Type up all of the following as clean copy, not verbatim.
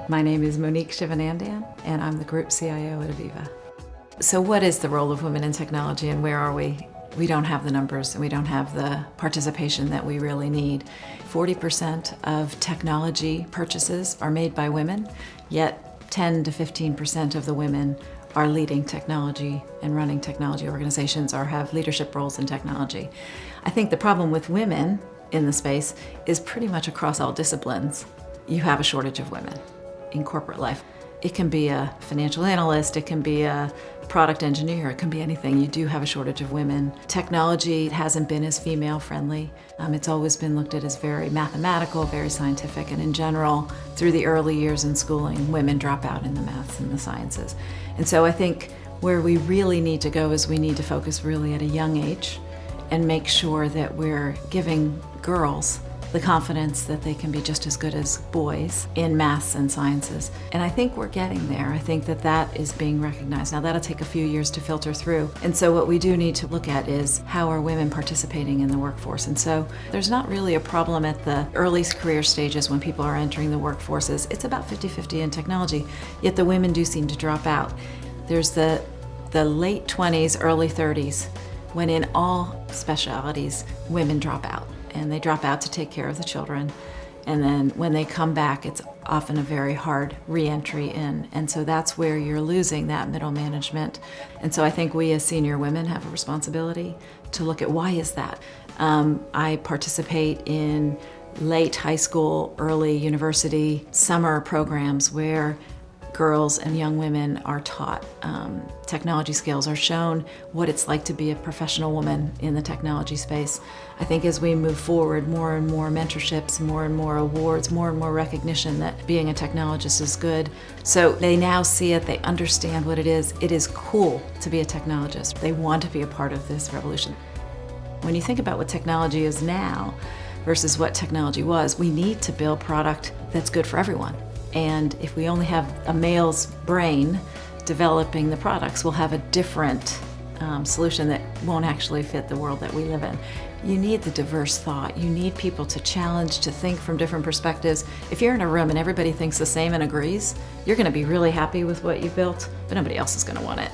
My name is Monique Shivanandan, and I'm the Group CIO at Aviva. So what is the role of women in technology, and where are we? We don't have the numbers, and we don't have the participation that we really need. 40% of technology purchases are made by women, yet 10 to 15% of the women are leading technology and running technology organizations or have leadership roles in technology. I think the problem with women in the space is pretty much across all disciplines. You have a shortage of women in corporate life. It can be a financial analyst, it can be a product engineer, it can be anything. You do have a shortage of women. Technology hasn't been as female friendly. It's always been looked at as very mathematical, very scientific, and in general, through the early years in schooling, women drop out in the maths and the sciences. And so I think where we really need to go is we need to focus really at a young age and make sure that we're giving girls the confidence that they can be just as good as boys in maths and sciences. And I think we're getting there. I think that that is being recognized. Now that'll take a few years to filter through. And so what we do need to look at is how are women participating in the workforce. And so there's not really a problem at the early career stages when people are entering the workforces. It's about 50-50 in technology, yet the women do seem to drop out. There's the late 20s, early 30s, when in all specialties, women drop out. And they drop out to take care of the children. And then when they come back, it's often a very hard re-entry in. And so that's where you're losing that middle management. And so I think we as senior women have a responsibility to look at why is that. I participate in late high school, early university summer programs where girls and young women are taught technology skills, are shown what it's like to be a professional woman in the technology space. I think as we move forward, more and more mentorships, more and more awards, more and more recognition that being a technologist is good. So they now see it, they understand what it is. It is cool to be a technologist. They want to be a part of this revolution. When you think about what technology is now versus what technology was, we need to build product that's good for everyone. And if we only have a male's brain developing the products, we'll have a different solution that won't actually fit the world that we live in. You need the diverse thought. You need people to challenge, to think from different perspectives. If you're in a room and everybody thinks the same and agrees, you're going to be really happy with what you built, but nobody else is going to want it.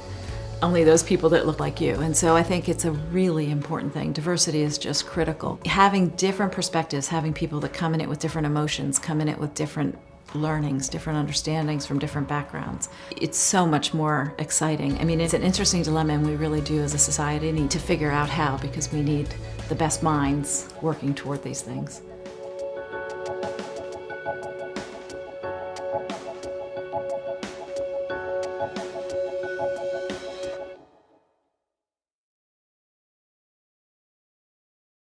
Only those people that look like you. And so I think it's a really important thing. Diversity is just critical. Having different perspectives, having people that come in it with different emotions, come in it with different learnings, different understandings from different backgrounds. It's so much more exciting. I mean, it's an interesting dilemma, and we really do as a society need to figure out how, because we need the best minds working toward these things.